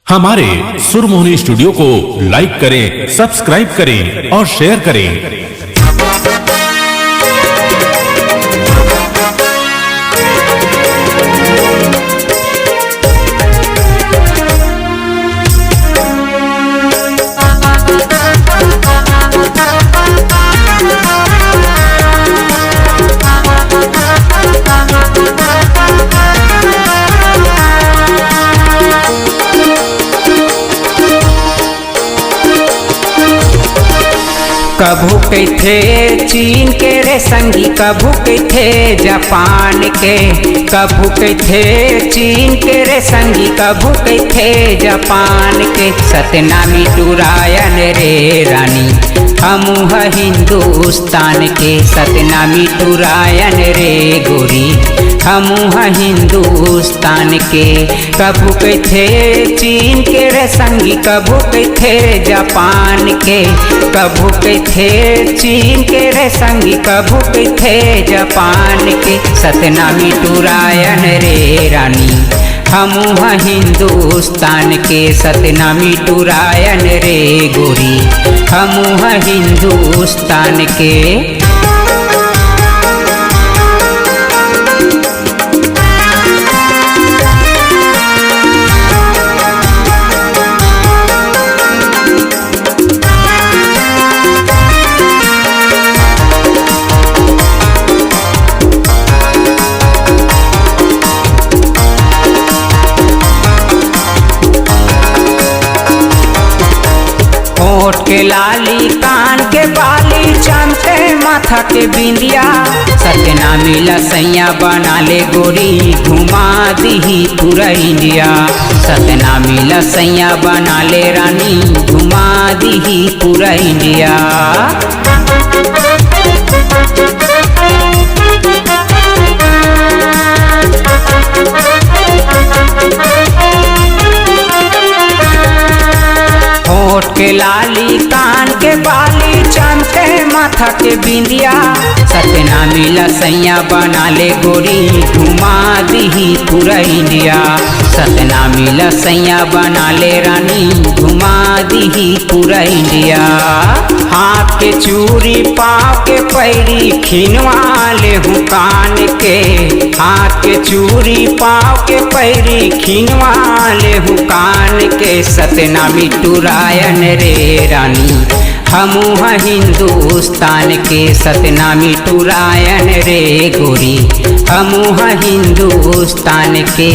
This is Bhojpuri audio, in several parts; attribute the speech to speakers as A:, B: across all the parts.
A: हमारे सुरमोहनी स्टूडियो को लाइक करें, सब्सक्राइब करें और शेयर करें।
B: कभू थे चीन के रे संगी, कभू थे जापान के, कभू थे चीन के रे संगी, कभू थे जापान के। सतनामी टूरायन रे रानी हमू हिंदुस्तान के, सतनामी टूरायन रे गोरी हमू हिंदुस्तान के। कभू थे चीन के रे संगी, कभू थे जापान के, कभू थे चीन के रे संगी, कभू थे जापान के। सतनामी टूरायन रे रानी हमू हिंदुस्तान के, सतनामी टूरायन रे गोरी हमू हिंदुस्तान के। होठ के लाली, कान के बाली, चमके माथा के बिंदिया। सतनामी लसैया बना ले गोरी घुमा दी पूरा इंडिया। सतनामी लसैया बना ले रानी घुमा दी पूरा इंडिया। होठ के लाली, कान के बाली, चमके माथा के बिंदिया। सतनामी लसैया बना ले गोरी घुमा दी पूरा इंडिया। सतनामी लसैया बना ले रानी घुमा दी पूरा इंडिया। हाथ के चूड़ी, पाँव के पैरी, खिनवा ले हूँ कान के। हाथ के चूड़ी, पाँव के पैरी, खिनवा ले हूँ कान के। सतनामी टूरायन रे रानी हमू हिंदुस्तान के, सतनामी टूरायन रे गोरी हमू हिंदुस्तान के।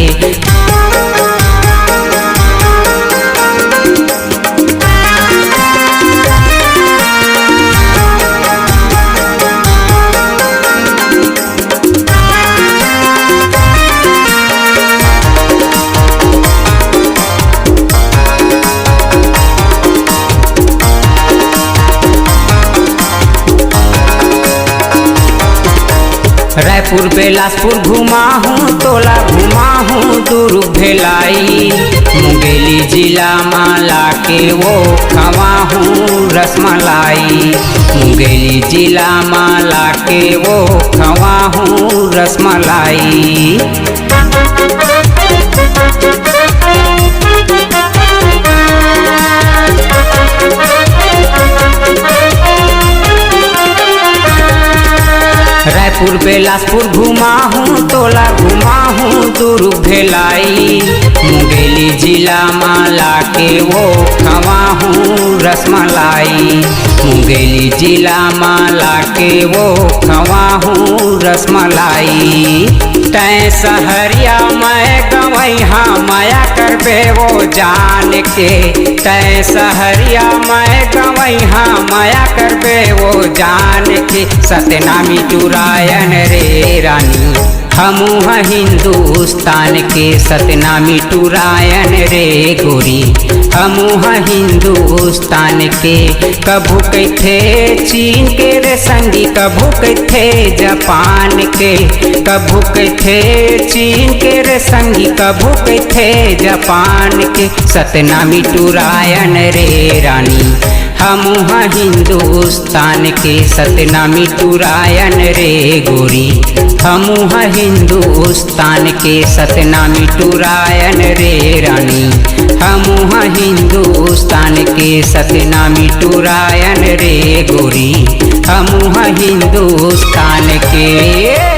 B: रायपुर बेलासपुर घुमा हूँ, तोला घुमा हूँ दूर भेलाई। मुंगेली जिला माला के वो खवा हूँ रसमलाई। मुंगेली जिला माला के वो खवा हूँ रसमलाई। रायपुर बेलासपुर घुमा हूँ, तोला घुमा हूँ दूर भेलाई। मुंगेली जिला माला के वो खवा हूँ रसमलाई। मुंगेली जिला माला के वो खवा हूँ रसमलाई। तै सहरिया मैं गवैहा माया करबे वो जान के। तै सहरिया मैं गवैहा माया करबे वो जान के। सतनामी टूरायन रे रानी हमू हिंदुस्तान के, सतनामी टूरायन रे गोरी हमू हिंदुस्तान के। कभू थे चीन के रे संगी, कभू थे जापान के, कभू थे चीन के रे संगी, कभू थे जापान के। सतनामी टूरायन रे रानी हमू हिंदुस्तान के, सतनामी टूरायन रे गोरी हमू हिंदुस्तान के। सतनामी टूरायन रे रानी हमू हिंदुस्तान के सतनामी टूरायन रे गोरी, हम हिंदुस्तान के।